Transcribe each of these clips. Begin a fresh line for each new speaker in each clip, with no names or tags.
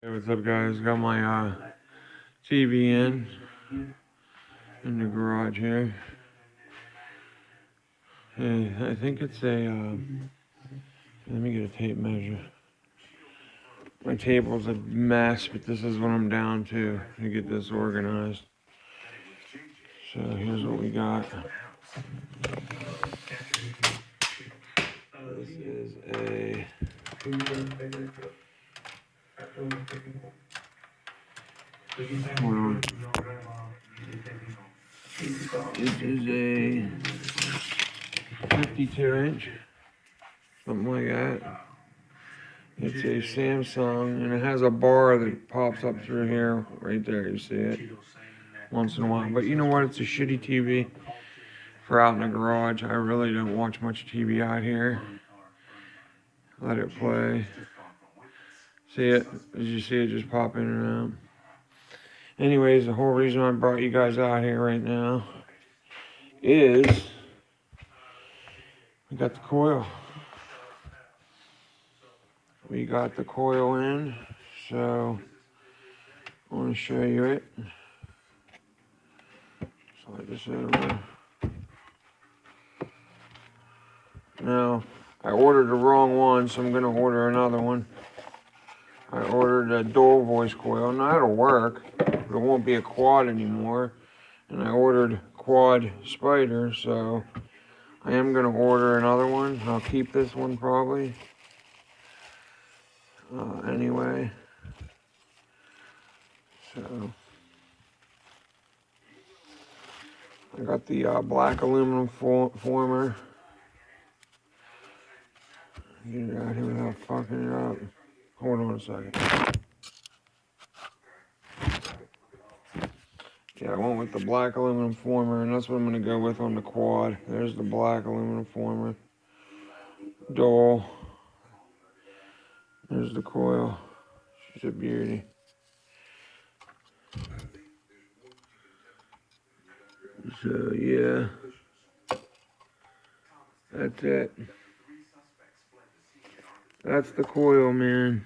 Hey, what's up, guys? Got my TV in the garage here. Hey, I think it's a. Let me get a tape measure. My table's a mess, but this is what I'm down to get this organized. So here's what we got. This is a. Hold on. This is a 52-inch, something like that. It's a Samsung, and it has a bar that pops up through here, right there. You see it once in a while. But you know what? It's a shitty TV for out in the garage. I really don't watch much TV out here. Let it play. See it? Did you see it just pop in and out? Anyways, the whole reason I brought you guys out here right now is we got the coil. We got the coil in, so I want to show you it. Slide this over. Now, I ordered the wrong one, so I'm going to order another one. I ordered a dual voice coil. Now, that'll work, but it won't be a quad anymore. And I ordered quad spider, so I am going to order another one. I'll keep this one probably. Anyway. So, I got the black aluminum former. Get it out here without fucking it up. Hold on a second. Yeah, I went with the black aluminum former, and that's what I'm going to go with on the quad. There's the black aluminum former. Dull. There's the coil. She's a beauty. So, yeah. That's it. That's the coil, man.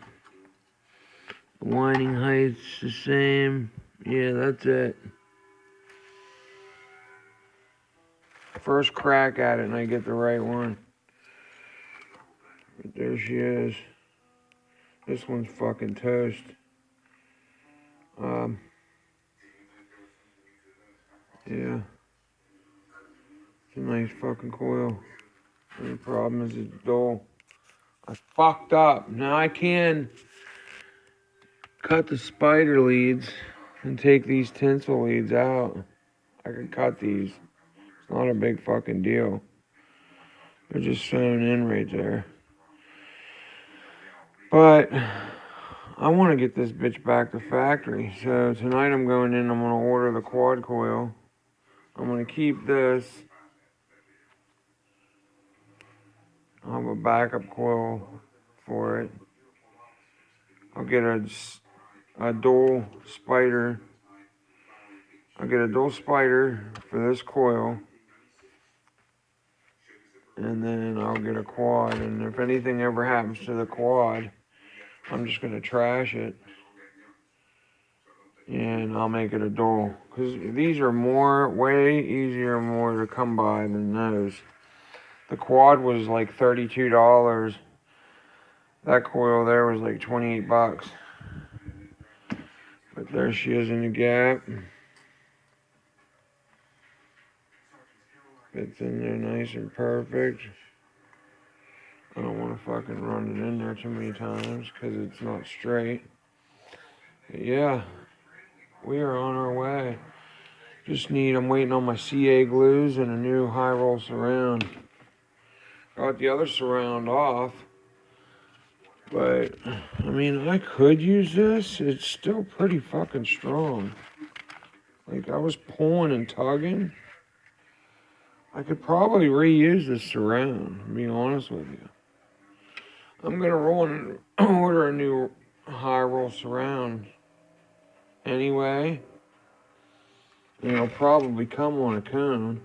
The winding height's the same. Yeah, that's it. First crack at it, and I get the right one. But there she is. This one's fucking toast. Yeah. It's a nice fucking coil. The only problem is it's dull. I fucked up. Now I can cut the spider leads and take these tinsel leads out. I can cut these. It's not a big fucking deal. They're just sewn in right there. But I want to get this bitch back to factory. So tonight I'm going in, I'm going to order the quad coil. I'm going to keep this. I'll have a backup coil for it. I'll get a dual spider. I'll get a dual spider for this coil. And then I'll get a quad. And if anything ever happens to the quad, I'm just going to trash it. And I'll make it a dual. Because these are way easier more to come by than those. The quad was like $32. That coil there was like 28 bucks. But there she is in the gap. Fits in there nice and perfect. I don't want to fucking run it in there too many times because it's not straight. But yeah, we are on our way. I'm waiting on my CA glues and a new high roll surround. Got the other surround off. But, I mean, I could use this. It's still pretty fucking strong. Like, I was pulling and tugging. I could probably reuse this surround, to be honest with you. I'm going to order a new high roll surround anyway. And it'll probably come on a cone.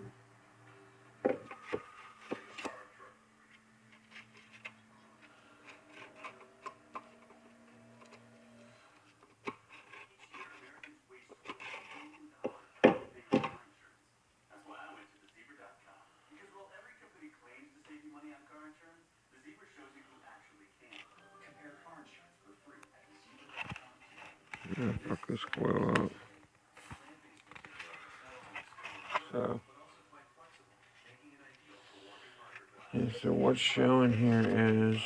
Fuck this coil up. So, yeah, so what's showing here is,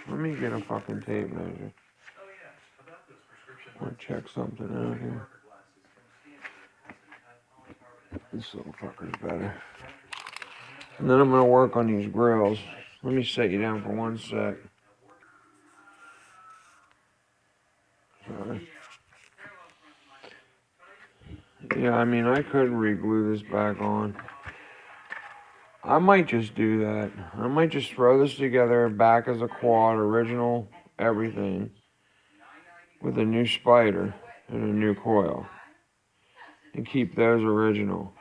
let me get a fucking tape measure. I'll check something out here. This little fucker's better. And then I'm gonna work on these grills. Let me set you down for 1 sec. Sorry. Yeah, I mean, I could re-glue this back on. I might just do that. I might just throw this together back as a quad, original, everything, with a new spider and a new coil, and keep those original.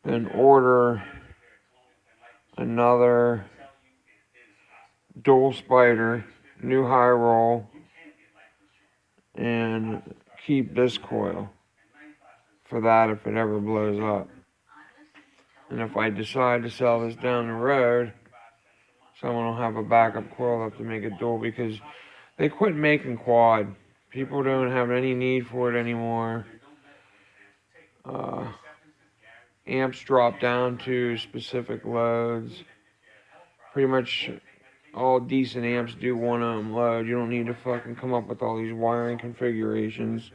Then order another dual spider, new high roll, and keep this coil for that if it ever blows up. And if I decide to sell this down the road, someone will have a backup coil up to make it dual, because they quit making quad. People don't have any need for it anymore. Amps drop down to specific loads. Pretty much all decent amps do 1 ohm load. You don't need to fucking come up with all these wiring configurations.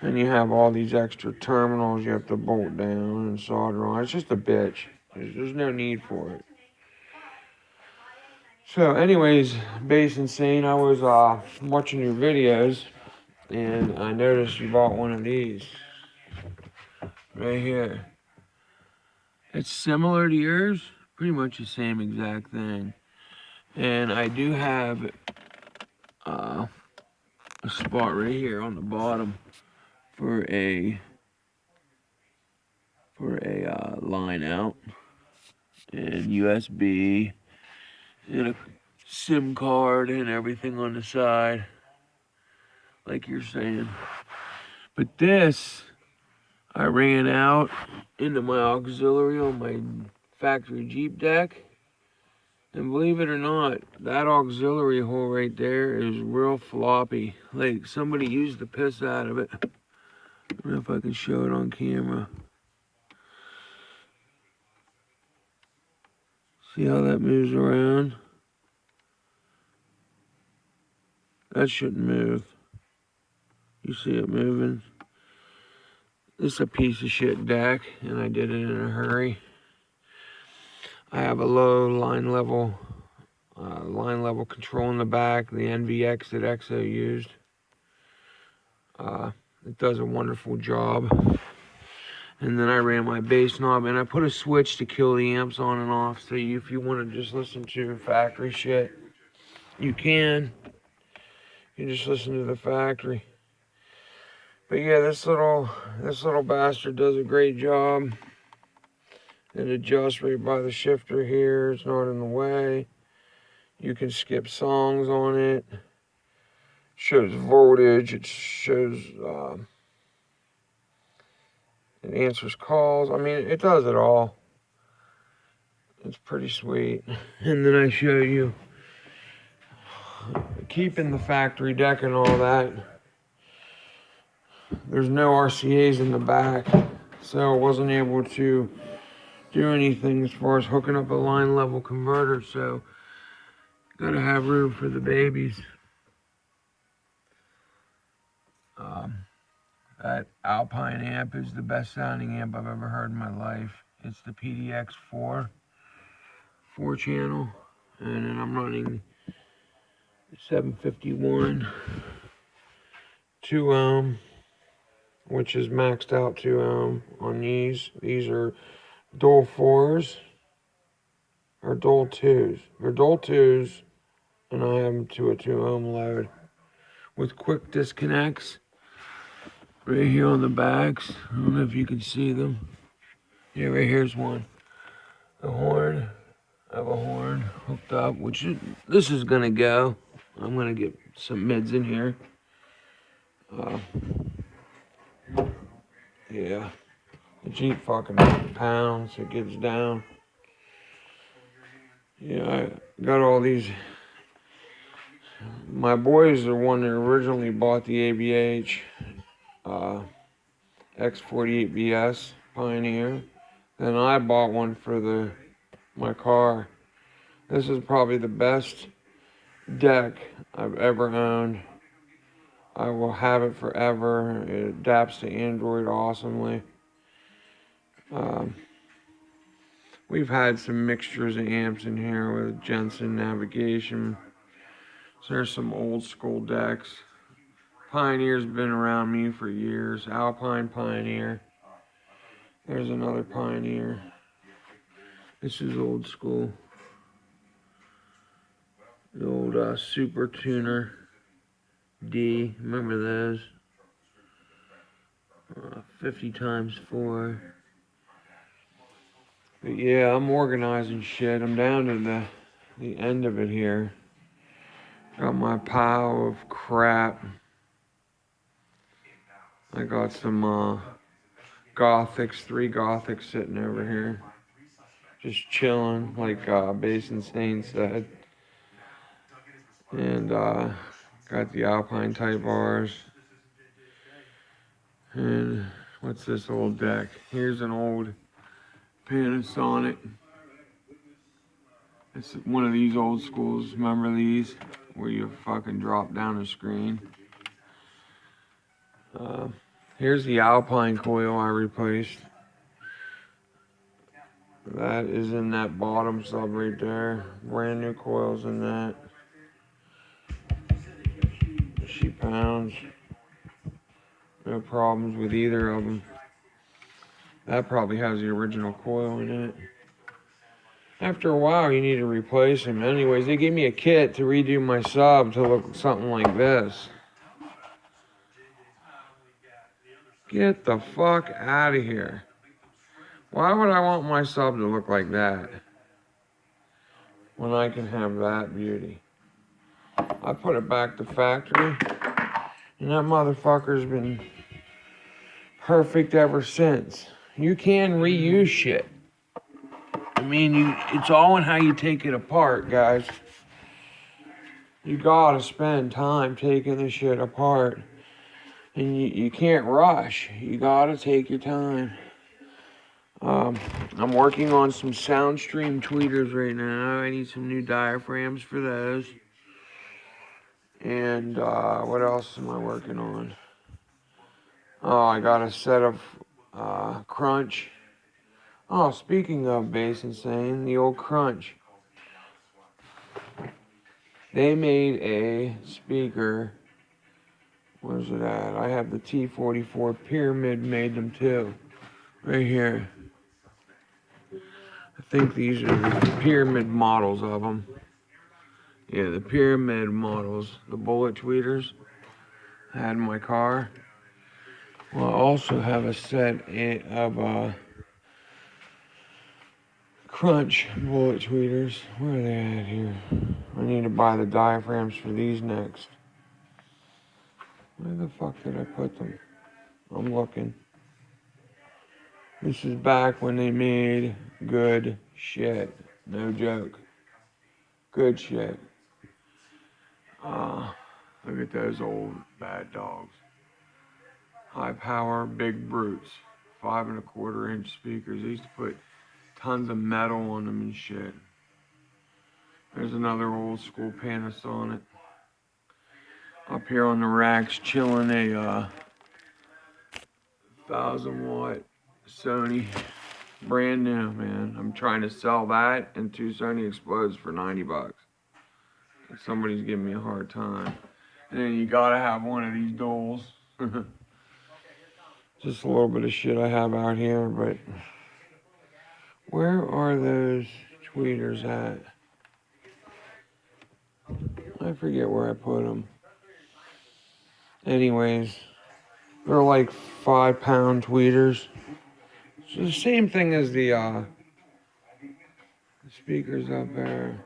And you have all these extra terminals you have to bolt down and solder on. It's just a bitch. There's no need for it. So anyways, Base Insane, I was watching your videos, and I noticed you bought one of these right here. It's similar to yours, pretty much the same exact thing. And I do have a spot right here on the bottom for a line out and USB and a SIM card and everything on the side, like you're saying. But this, I ran out into my auxiliary on my factory Jeep deck, and believe it or not, that auxiliary hole right there is real floppy. Like somebody used the piss out of it. I don't know if I can show it on camera. See how that moves around? That shouldn't move. You see it moving? This is a piece of shit deck, and I did it in a hurry. I have a low line level control in the back, the NVX that EXO used. It does a wonderful job. And then I ran my bass knob, and I put a switch to kill the amps on and off. So if you want to just listen to factory shit, you can. You just listen to the factory. But yeah, this little bastard does a great job. It adjusts right by the shifter here. It's not in the way. You can skip songs on it. Shows voltage. It shows. It answers calls. I mean, it does it all. It's pretty sweet. And then I show you keeping the factory deck and all that. There's no RCAs in the back, so I wasn't able to do anything as far as hooking up a line level converter. So gotta have room for the babies. That Alpine amp is the best sounding amp I've ever heard in my life. It's the PDX4 4-channel, and then I'm running 751 2 ohm, which is maxed out 2 ohm on these. These are dual 4s or dual 2s. They're dual 2s, and I have them to a 2 ohm load with quick disconnects right here on the backs. I don't know if you can see them. Yeah, right here's one. The horn. I have a horn hooked up, this is gonna go. I'm gonna get some mids in here. Yeah, the Jeep fucking pounds. It gets down. Yeah, I got all these My boys are the one that originally bought the ABH X48BS Pioneer. Then I bought one for my car. This is probably the best deck I've ever owned. I will have it forever. It adapts to Android awesomely. We've had some mixtures of amps in here with Jensen navigation. So there's some old school decks. Pioneer's been around me for years. Alpine Pioneer. There's another Pioneer. This is old school. The old Super Tuner D. Remember those? 50 times 4. But yeah, I'm organizing shit. I'm down to the end of it here. Got my pile of crap. I got some Gothics, 3 Gothics sitting over here. Just chilling, like Bass Insane said. And got the Alpine type bars. And what's this old deck? Here's an old Panasonic. It's one of these old schools. Remember these? Where you fucking drop down the screen. Here's the Alpine coil I replaced. That is in that bottom sub right there. Brand new coils in that. She pounds. No problems with either of them. That probably has the original coil in it. After a while, you need to replace them. Anyways, they gave me a kit to redo my sub to look something like this. Get the fuck out of here. Why would I want my sub to look like that when I can have that beauty? I put it back to factory, and that motherfucker's been perfect ever since. You can reuse shit. I mean, it's all in how you take it apart, guys. You gotta spend time taking the shit apart. And you can't rush. You gotta take your time. I'm working on some Soundstream tweeters right now. I need some new diaphragms for those. And what else am I working on? Oh, I got a set of Crunch. Oh, speaking of Bass Insane, the old Crunch. They made a speaker. Where's it at? I have the T44 Pyramid made them too. Right here. I think these are the Pyramid models of them. Yeah, the Pyramid models. The bullet tweeters I had in my car. Well, I also have a set of Crunch bullet tweeters. Where are they at here? I need to buy the diaphragms for these next. Where the fuck did I put them? I'm looking. This is back when they made good shit. No joke. Good shit. Look at those old bad dogs. High power, big brutes. 5 1/4 inch speakers. They used to put tons of metal on them and shit. There's another old school Panasonic. Up here on the racks, chilling a 1000-watt Sony. Brand new, man. I'm trying to sell that and 2 Sony Explodes for $90. Somebody's giving me a hard time. And then you gotta have one of these duals. Just a little bit of shit I have out here, but where are those tweeters at? I forget where I put them. Anyways, they're like 5-pound tweeters. It's the same thing as the speakers up there.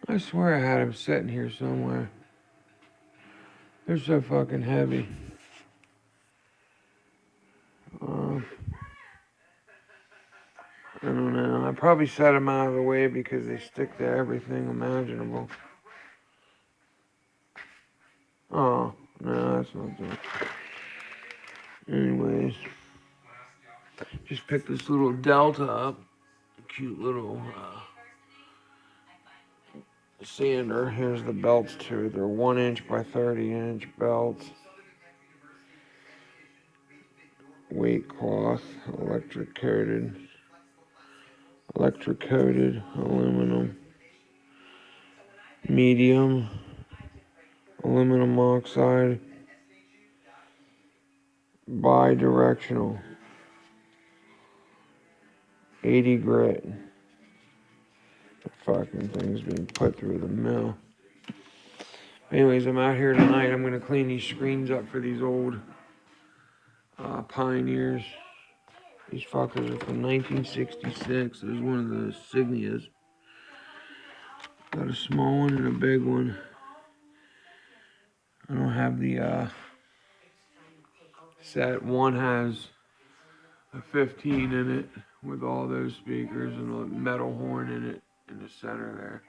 I swear I had them sitting here somewhere. They're so fucking heavy. I don't know. I probably set them out of the way because they stick to everything imaginable. Oh, no, that's not that. Anyways, just picked this little Delta up. Cute little sander. Here's the belts too. They're 1" by 30" belts. Weight cloth, electric coated aluminum. Medium aluminum oxide. Bi-directional. 80 grit. The fucking thing's being put through the mill. Anyways, I'm out here tonight. I'm gonna clean these screens up for these old Pioneers. These fuckers are from 1966. There's one of the Signias. Got a small one and a big one. I don't have the set. One has a 15 in it with all those speakers and a metal horn in it in the center there.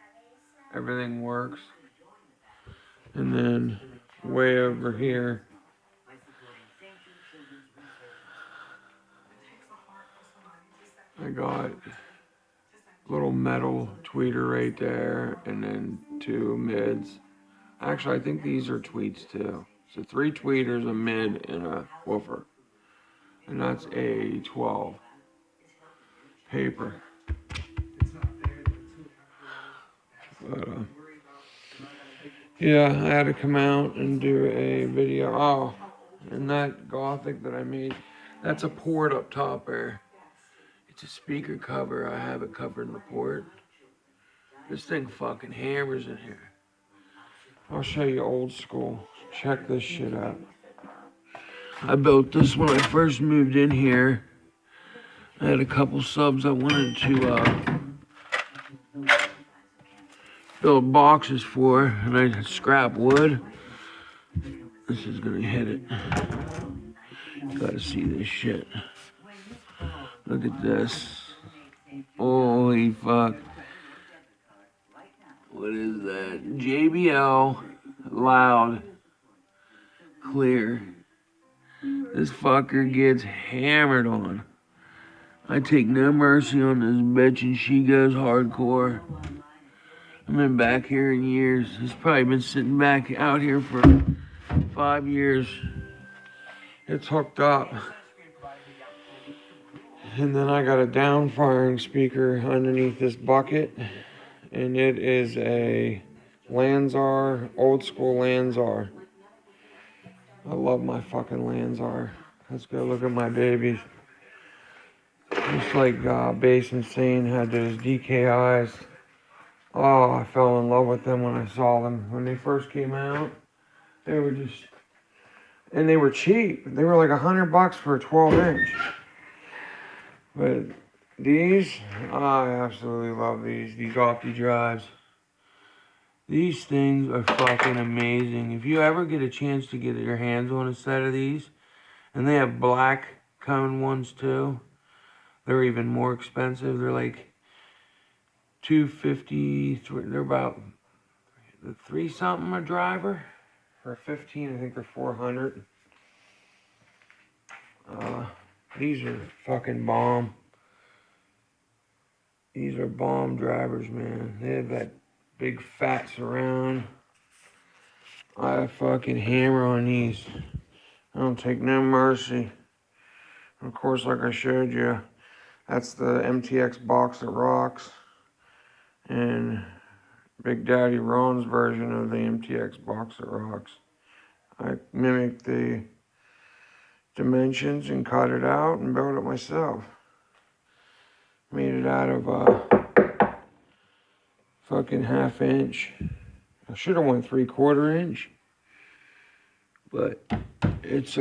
Everything works. And then way over here, I got a little metal tweeter right there, and then 2 mids. Actually, I think these are tweets too. So 3 tweeters, a mid, and a woofer. And that's a 12 paper. But, yeah, I had to come out and do a video. Oh, and that Gothic that I made, that's a port up top there. It's a speaker cover. I have it covered in the port. This thing fucking hammers in here. I'll show you old school. Check this shit out. I built this when I first moved in here. I had a couple subs I wanted to build boxes for, and I had scrap wood. This is gonna hit it. Gotta see this shit. Look at this. Holy fuck. What is that? JBL loud clear. This fucker gets hammered on. I take no mercy on this bitch and she goes hardcore. I've been back here in years. It's probably been sitting back out here for 5 years. It's hooked up. And then I got a downfiring speaker underneath this bucket. And it is a Lanzar, old school Lanzar. I love my fucking Lanzar. Let's go look at my babies. Just like Bass Insane had those DKIs. Oh, I fell in love with them when I saw them. When they first came out, they were just, and they were cheap. They were like $100 for a 12". But these, I absolutely love these Opti drives. These things are fucking amazing. If you ever get a chance to get your hands on a set of these, and they have black cone ones too, they're even more expensive. They're like $250. They're about the 3 something a driver. For 15, I think they're 400. These are fucking bomb. These are bomb drivers, man. They have that big fat surround. I fucking hammer on these. I don't take no mercy. Of course, like I showed you, that's the MTX box that rocks. And Big Daddy Ron's version of the MTX box that rocks. I mimicked the dimensions and cut it out and built it myself. Made it out of fucking 1/2 inch. I should have went 3/4 inch, but it's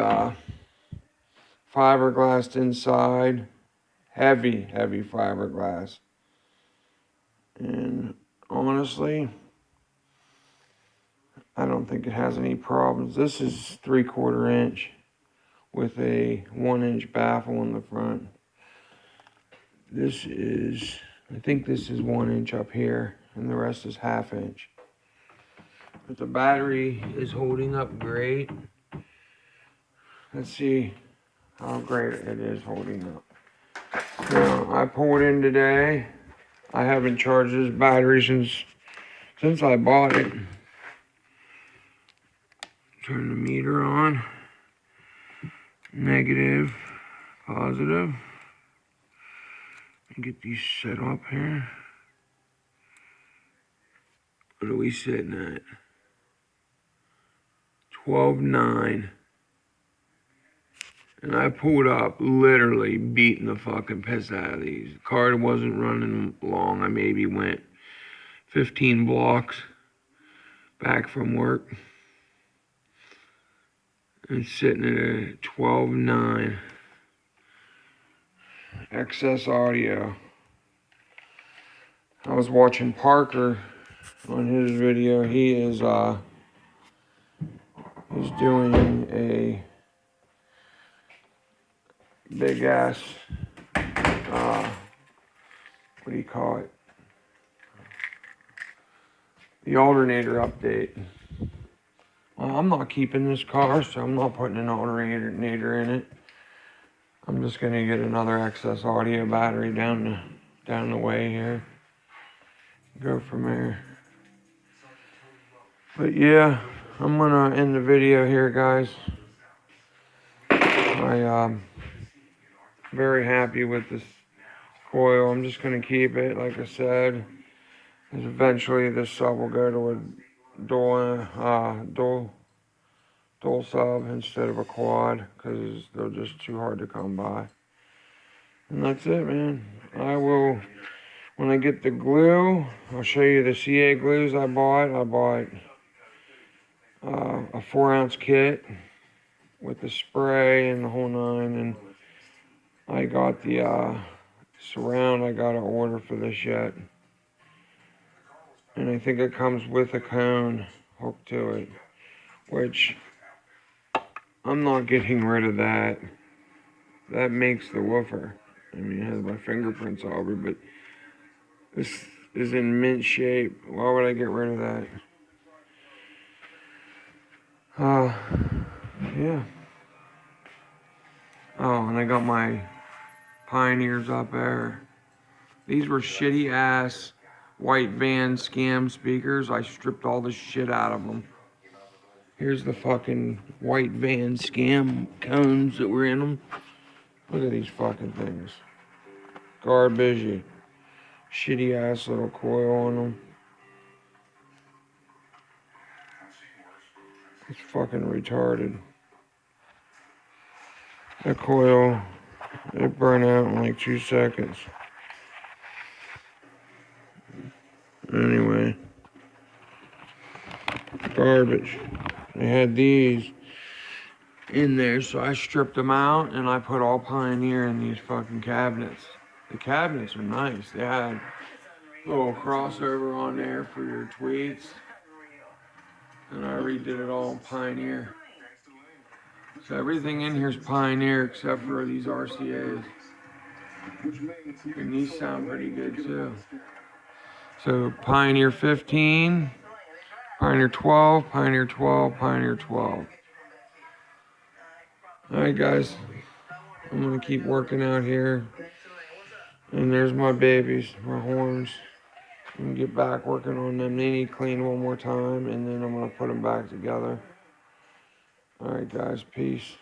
fiberglassed inside, heavy fiberglass. And honestly, I don't think it has any problems. This is 3/4 inch with a 1 inch baffle in the front. This is, I think this is 1 inch up here, and the rest is 1/2 inch. But the battery is holding up great. Let's see how great it is holding up. Now, I pulled in today. I haven't charged this battery since I bought it. Turn the meter on. Negative, positive. Get these set up here. What are we sitting at? 12.9. And I pulled up, literally beating the fucking piss out of these. The car wasn't running long. I maybe went 15 blocks back from work. And sitting at a 12.9. Excess audio. I was watching Parker on his video. He's doing a big ass, what do you call it? The alternator update. Well, I'm not keeping this car, so I'm not putting an alternator in it. I'm just gonna get another excess audio battery down the way here. Go from there. But yeah, I'm gonna end the video here, guys. I'm very happy with this coil. I'm just gonna keep it, like I said. Because eventually this sub will go to a dual sub instead of a quad, because they're just too hard to come by. And that's it, man. I will, when I get the glue, I'll show you the CA glues I bought. I bought a 4-ounce kit with the spray and the whole nine, and I got the surround. I got an order for this yet, and I think it comes with a cone hooked to it, which I'm not getting rid of that. That makes the woofer. I mean, it has my fingerprints all over, but this is in mint shape. Why would I get rid of that? Yeah. Oh, and I got my Pioneers up there. These were shitty ass white van scam speakers. I stripped all the shit out of them. Here's the fucking white van scam cones that were in them. Look at these fucking things. Garbage. Shitty ass little coil on them. It's fucking retarded. That coil, it burned out in like 2 seconds. Anyway. Garbage. They had these in there, so I stripped them out and I put all Pioneer in these fucking cabinets. The cabinets are nice. They had a little crossover on there for your tweets. And I redid it all in Pioneer. So everything in here is Pioneer except for these RCAs. And these sound pretty good too. So Pioneer 15, Pioneer 12, Pioneer 12, Pioneer 12. Alright guys, I'm gonna keep working out here. And there's my babies, my horns. I'm gonna get back working on them. They need cleaned one more time, and then I'm gonna put them back together. Alright guys, peace.